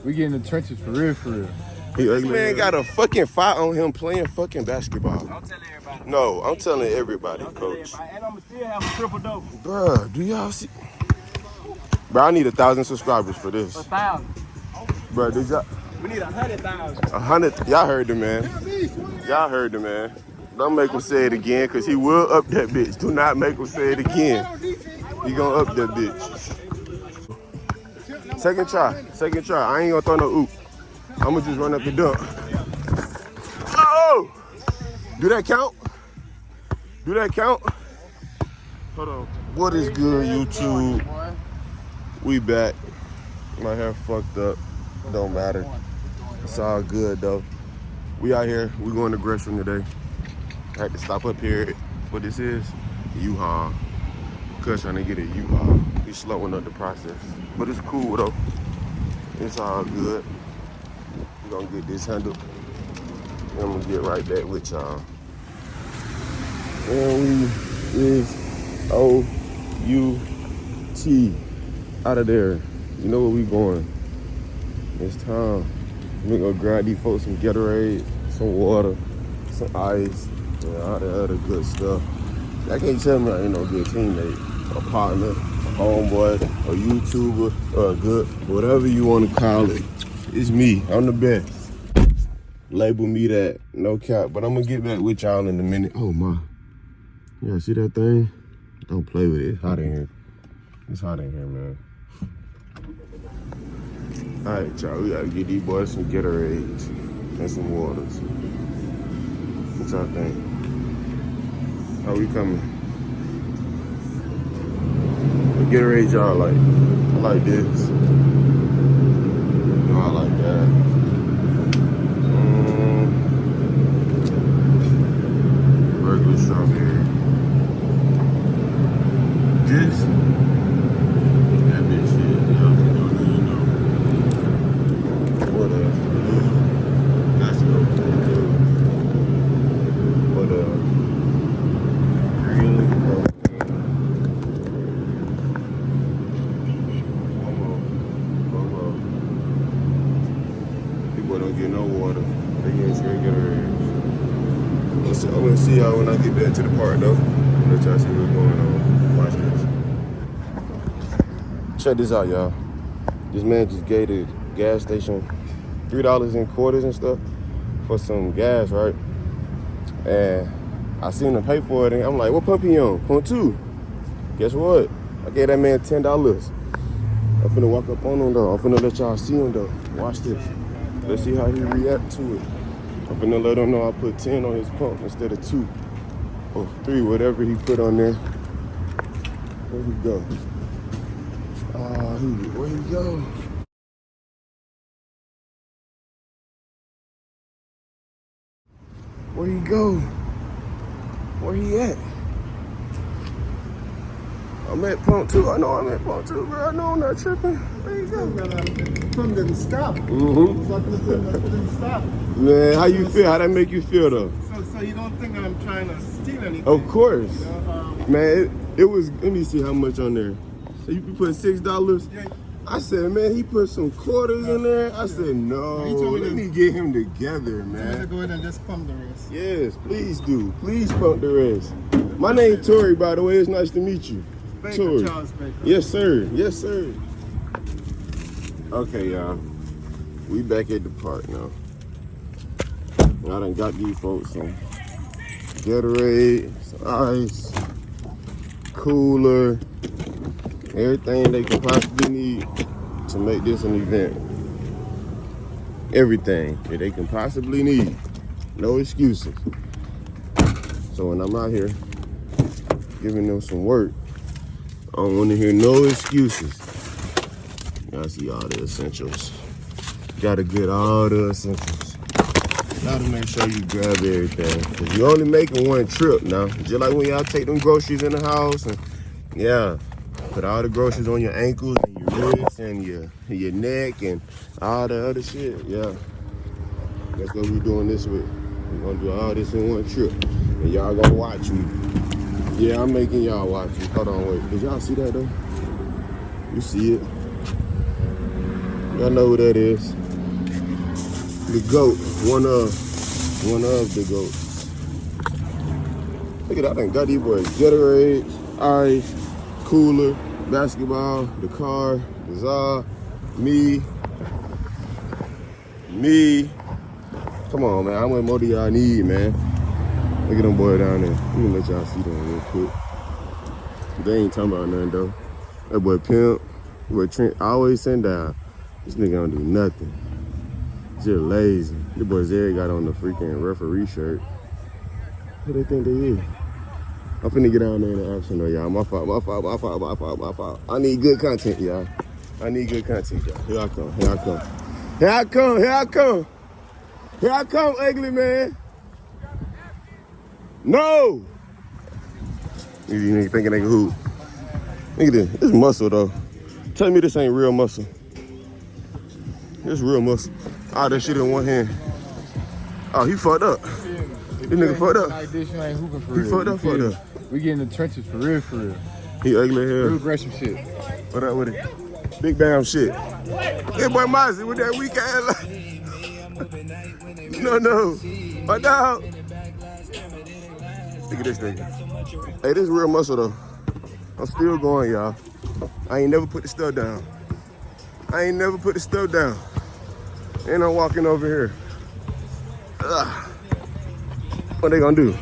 We get in the trenches for real, for real. This man got a fucking fight on him playing fucking basketball. Don't tell everybody. No, I'm telling everybody, coach. And I'm still have a triple double. Bruh, do y'all see? Bro, I need 1,000 subscribers for this. 1,000. Bro, did y'all? We need 100,000. 100. Y'all heard the man. Y'all heard the man. Don't make him say it again, cause he will up that bitch. Do not make him say it again. He gonna up that bitch. Second try. I ain't gonna throw no oop. I'ma just run up the dunk. Oh! Do that count? Hold on. What is good, YouTube? We back. My hair fucked up. Don't matter. It's all good though. We out here. We going to Gresham today. I had to stop up here. What this is? U-Haul. Cuz trying to get a U-Haul. He's slowing up the process. But it's cool though. It's all good. We're gonna get this handled. And I'm gonna get right back with y'all. And we is O-U-T. Out of there. You know where we going. It's time. We gonna grab these folks some Gatorade, some water, some ice, and all that other good stuff. I can't tell me I ain't no good teammate, a partner, a homeboy, a YouTuber, or a good, whatever you want to call it. It's me. I'm the best. Label me that. No cap. But I'm gonna get back with y'all in a minute. Oh my. Yeah, see that thing? Don't play with it. It's hot in here. It's hot in here, man. All right, y'all, we gotta get these boys some Gatorades and some waters. What y'all think? How we coming? What Gatorade y'all like? I like this. No, I like that. Regular strawberry. This? That bitch shit, you know. What else? That's good. What green? People don't get no water. They get straight Gatorade. I'm gonna see y'all when I get back to the park though. Let y'all see what's going on. Watch this. Check this out, y'all. This man just gave the gas station $3 in quarters and stuff for some gas, right? And I seen him pay for it, and I'm like, what pump he on? Pump 2. Guess what? I gave that man $10. I'm finna walk up on him though. I'm finna let y'all see him though. Watch this. Let's see how he react to it. I'm finna let him know I put 10 on his pump instead of 2 or 3, whatever he put on there. Where he go? Where he go? Where he go? Where he at? I'm at pump 2. I know I'm at pump 2, bro. I know I'm not tripping. Where you go? Pump didn't stop. Mm-hmm. Didn't stop. Man, how you feel? How that make you feel though? So you don't think I'm trying to steal anything? Of course. You know, man, it was, let me see how much on there. So you put $6? Yeah. I said, man, he put some quarters in there. I said, no, let me get him together, I'm man. gonna go ahead and just pump the rest. Yes, please do. Please pump the rest. My name Tori, by the way. It's nice to meet you. Baker, Tori. Charles Baker. Yes, sir. Yes, sir. Okay, y'all. We back at the park now. I done got these folks some Gatorade, some ice, cooler, everything they could possibly need to make this an event. Everything that they can possibly need. No excuses. So when I'm out here giving them some work, I don't want to hear no excuses. Gotta see all the essentials. Gotta get all the essentials. Gotta make sure you grab everything. Cause you only making one trip now. Just like when y'all take them groceries in the house and yeah, put all the groceries on your ankles and your wrists and your neck and all the other shit. Yeah, that's what we doing this with. We're gonna do all this in one trip. And y'all gonna watch me. Yeah, I'm making y'all watch me. Hold on, wait. Did y'all see that though? You see it? Y'all know who that is. The GOAT. One of the GOATs. Look at that. I done got these boys Gatorade, ice, cooler, basketball, the car, the Zah, me. Come on, man. How much more do y'all need, man? Look at them boys down there. Let me let y'all see them real quick. They ain't talking about nothing, though. That boy Pimp, that boy Trent, always send down. This nigga don't do nothing. Just lazy. The boy Zed got on the freaking referee shirt. Who they think they is? I'm finna get down there in the action, though, y'all. My fault. I need good content, y'all. Here I come, ugly man. No! These niggas thinking they can hoop. Look at this. This is muscle, though. Tell me this ain't real muscle. This real muscle. Ah, that shit in one hand. Oh, he fucked up. This nigga fucked up. Like this, you ain't hooping for He real. fucked up. We get in the trenches for real. He ugly as Real hell. aggressive shit. What up with it? Big B.A.M shit. Hey, boy Mozzie with that weak ass life. No. My dog. Look at this nigga. Hey, this is real muscle, though. I'm still going, y'all. I ain't never put the stuff down. And I'm walking over here. Ugh. What they gonna do?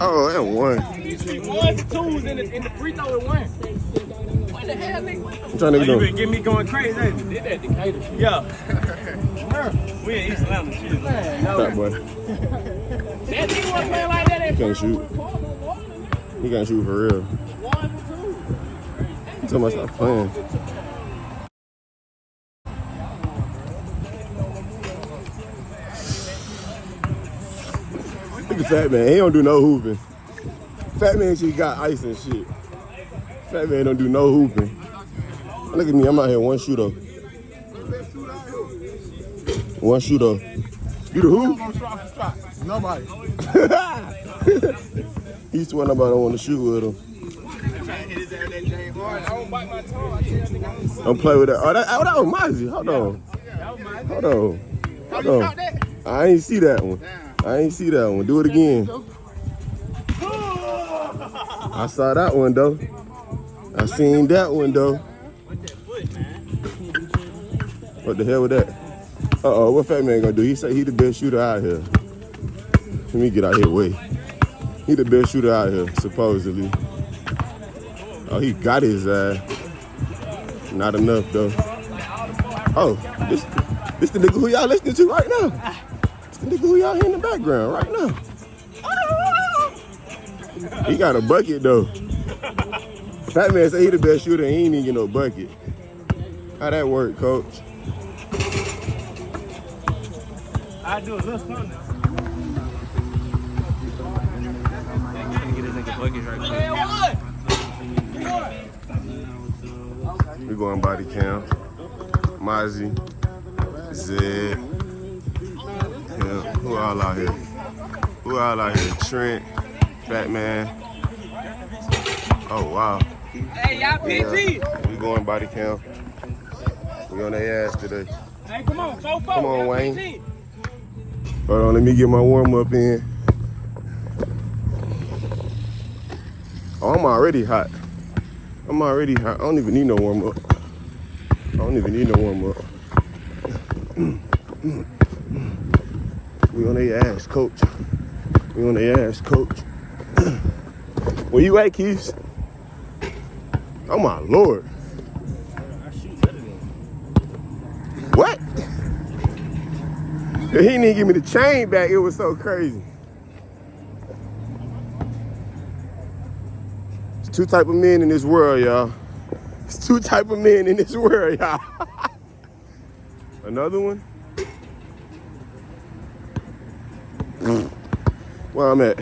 Oh, that one. You see ones and twos in the free throw at one. What the hell, nigga? What y'all niggas You doing? been getting me going crazy, ain't you? Did that Decatur shit. Yeah. We in East Atlanta shit. Man, no. Fat boy. That nigga was playing like that. He can't shoot. He can't shoot for real. So much stop playing. Look at Fat Man. He don't do no hooping. Fat Man just got ice and shit. Fat Man don't do no hooping. Look at me. I'm out here one shooter. You the who? Nobody. He's the one nobody don't want to shoot with him. Don't play with that. Oh, that was Mozzie. Hold on. I ain't see that one. Do it again. I saw that one, though. I seen that one, though. What the hell with that? Uh-oh, what Fat Man gonna do? He say he the best shooter out here. Let me get out here, wait. He the best shooter out here, supposedly. Oh, he got his ass. Not enough, though. Oh, this the nigga who y'all listening to right now. This the nigga who y'all hear in the background right now. He got a bucket, though. Fat Man say he the best shooter and he ain't even get no bucket. How that work, coach? I do a little something. We going body cam. Mozzie, Zed. Yeah, who all out here? Trent, Fat Man. Oh wow. Hey, y'all PT. Yeah, we going body cam. We on their ass today. Hey, come on, 4-4. Come on, Wayne. PT. Hold on, let me get my warm up in. Oh, I'm already hot. I don't even need no warm up. We on their ass, coach. Where you at, Keith? Oh my Lord. What? He didn't even give me the chain back. It was so crazy. It's two type of men in this world, y'all. Another one? Where I'm at?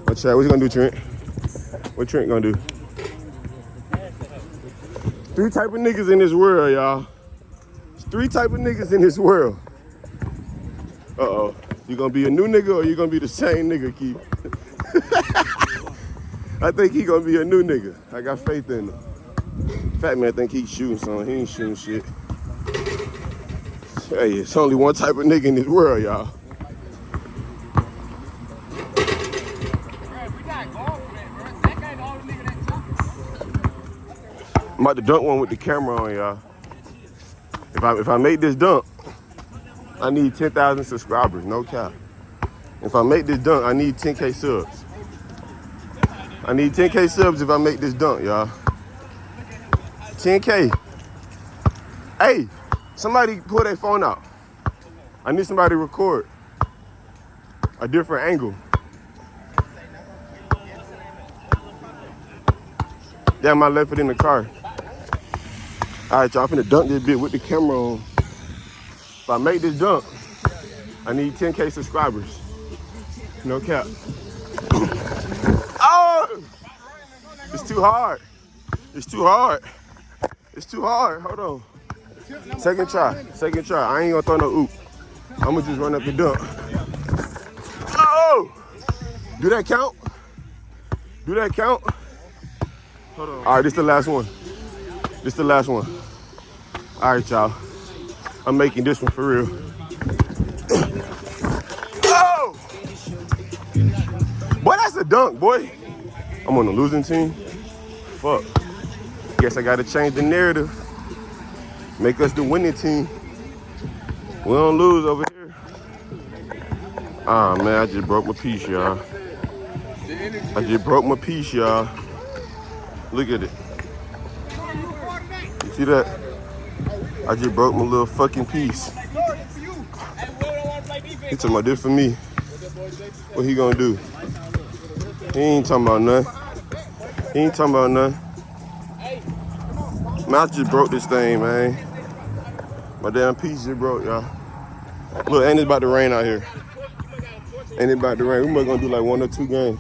What you gonna do, Trent? What Trent gonna do? Three type of niggas in this world, y'all. Three type of niggas in this world. Uh-oh. You gonna be a new nigga or you gonna be the same nigga, Keith? I think he gonna be a new nigga. I got faith in him. Fat man think he's shooting something. He ain't shooting shit. Hey, it's only one type of nigga in this world, y'all. I'm about to dunk one with the camera on, y'all. If I make this dunk, I need 10,000 subscribers, no cap. If I make this dunk, I need 10K subs. I need 10K subs if I make this dunk, y'all. 10K. Hey, somebody pull their phone out. I need somebody to record a different angle. Damn, I left it in the car. All right, y'all, I'm finna dunk this bit with the camera on. If I make this dunk, I need 10K subscribers. No cap. Oh! It's too hard. It's too hard. It's too hard. Hold on. Second try. Second try. I ain't gonna throw no oop. I'm gonna just run up the dunk. Oh! Do that count? Do that count? Hold on. All right, this the last one. This the last one. All right, y'all. I'm making this one for real. Oh! Boy, that's a dunk, boy. I'm on the losing team. Fuck. Guess I gotta change the narrative. Make us the winning team. We don't lose over here. Ah, man, I just broke my piece, y'all. I just broke my piece, y'all. Look at it. You see that? I just broke my little fucking piece. He talking about this for me. What he gonna do? He ain't talking about nothing. He ain't talking about nothing. Man, I just broke this thing, man. My damn piece just broke, y'all. Look, and it's about to rain out here. And it's about to rain. We might gonna do like 1 or 2 games.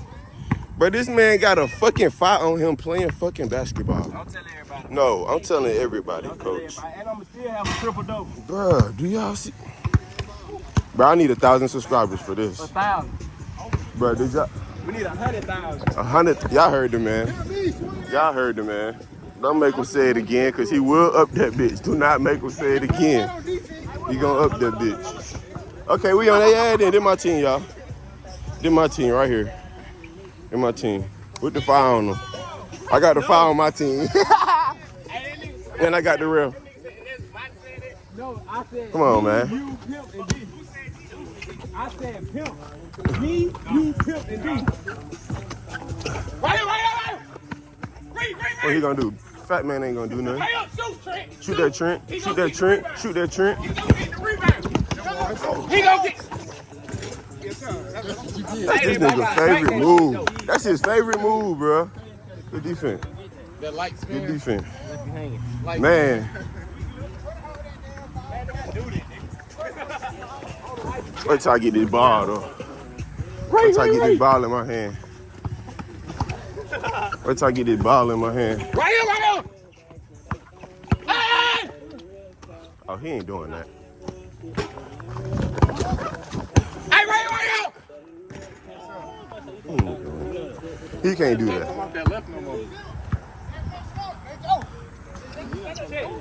But this man got a fucking fight on him playing fucking basketball. I'm telling everybody. No, I'm telling everybody, coach. And I'm still have a triple double. Bruh, do y'all see? Bruh, I need 1,000 subscribers for this. 1,000. Bruh, did y'all? We need 100,000. 100. Y'all heard the man. Y'all heard the man. Don't make him say it again, cause he will up that bitch. Do not make him say it again. He gonna up that bitch. Okay, we on their ad then. This my team, y'all. This my team right here. This my team. With the fire on them. I got the fire on my team. And I got the real. No, I said. Come on, man. You pimp and D. I said pimp. Me, you pimp and D. Right. What he gonna do? Fat man ain't gonna do nothing. Hey, up, shoot, Trent. Shoot that Trent. Shoot that Trent. Shoot that Trent. He gonna get the rebound. He gonna get. That's this nigga's favorite move. That's his favorite move, bro. Good defense. That light spin. Good defense. Light Man. Wait till I get this ball, though. Wait till I get this ball in my hand. Wait till I get this ball in my hand. Right here. Hey! Oh, he ain't doing that. Hey, right He ain't doing that. He can't do that. off that left no more.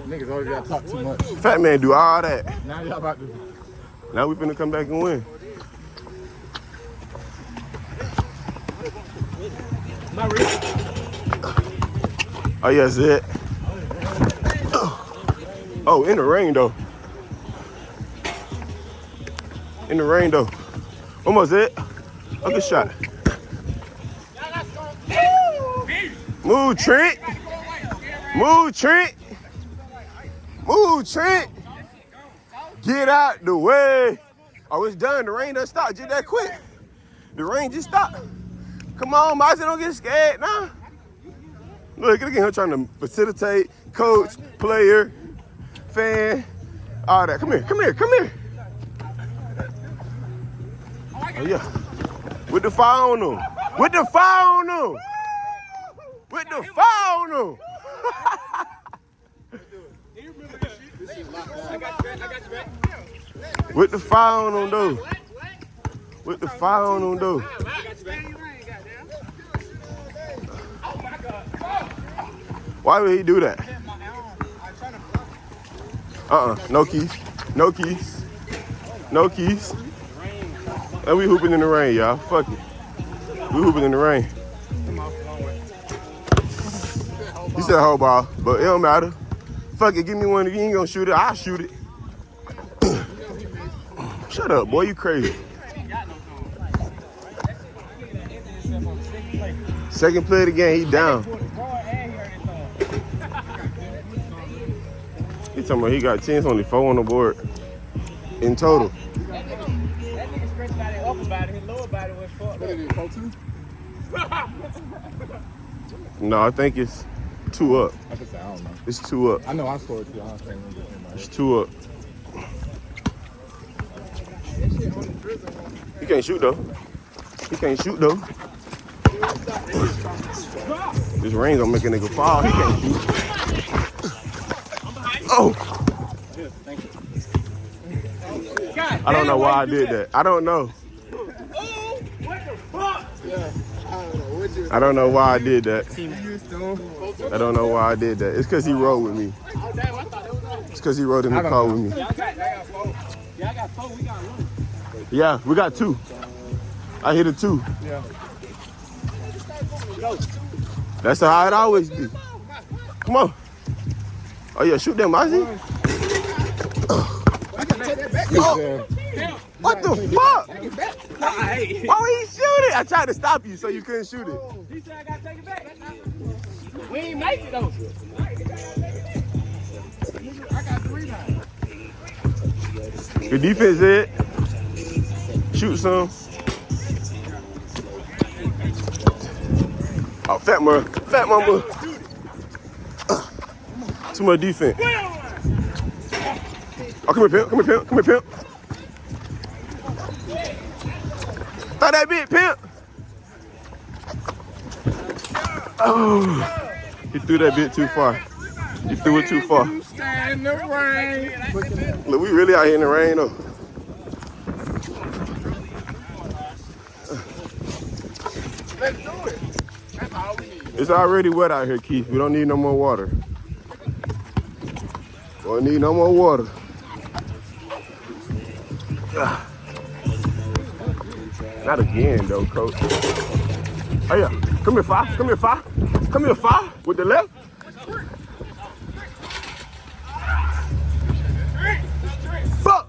Niggas always gotta talk too much. Fat man do all that. Now y'all about to. Now we finna come back and win. Oh, yeah, that's it. Oh, in the rain, though. In the rain, though. Almost it. A good shot. Move, Trent. Move, Trent. Move, Trent. Get out the way. Oh, it's done. The rain done stopped just that quick. The rain just stopped. Come on, Marcy, don't get scared now. Look at him trying to facilitate, coach, player, fan, all that. Come here. Oh, yeah. With the fire on them. With the fire on them. With the fire on them. With the fire on them, though. With the fire on them, though. Why would he do that? No keys. No keys. No keys. And we hooping in the rain, y'all. Fuck it. We hooping in the rain. He said whole ball, but it don't matter. Fuck it, give me one. If you ain't gonna shoot it, I'll shoot it. Shut up, boy, you crazy. Second play of the game, he down. He talking about he got 10, only 4 on the board in total. That nigga stretched out his upper body, his lower body was fucked up. No, I think it's 2 up. I don't know. It's 2 up. I know I scored 2. I don't think It's 2 up. He can't shoot though. He can't shoot though. This rain gonna make a nigga fall. He can't shoot. Oh! I don't know why I did that. I don't know. I don't know why I did that. I don't know why I did that. It's because he rode with me. It's because he rode in the car with me. Yeah, I got 4. We got 1. Yeah, we got 2. I hit a 2. Yeah. That's how it always be. Come on. Oh yeah, shoot them, Ozzy. What the fuck? Why would he shoot it? I tried to stop you so you couldn't shoot it. He said I gotta take it back. We ain't make it though. I got 3 now. Good defense, Ed. Shoot some. Oh, fat mama. Too much defense. Oh, come here, pimp. Throw that bit, pimp. Oh, he threw that bit too far. He threw it too far. Stand the rain. Look, we really out here in the rain, though. Let's do it. That's all we need. It's already wet out here, Keith. We don't need no more water. Don't need no more water. Not again, though, coach. Oh, yeah. Come here, Fi. Come here, Fi. With the left. Fuck.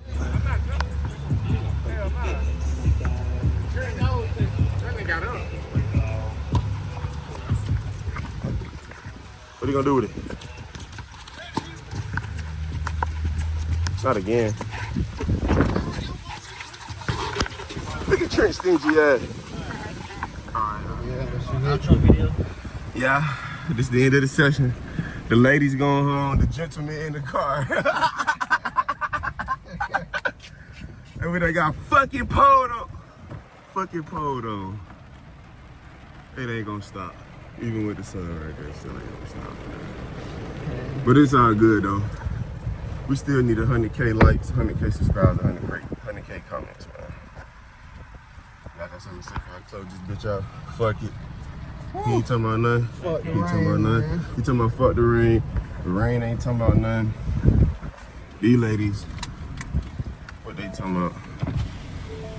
What are you gonna do with it? Not again. Look at Trent stingy ass. Yeah, this is the end of the session. The ladies going home, the gentlemen in the car. And we done got fucking pulled on. It ain't gonna stop. Even with the sun right there, still ain't gonna stop. But it's all good though. We still need 100K likes, 100K subscribers, 100K comments, man. Like I said, I told this bitch out, fuck it. He ain't talking about nothing. He talking about fuck the rain. The rain ain't talking about nothing. These ladies, what they talking about?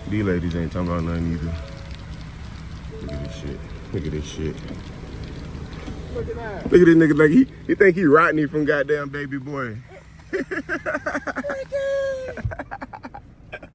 These ladies ain't talking about nothing either. Look at this shit. Look at this nigga like he think he Rodney from goddamn Baby Boy.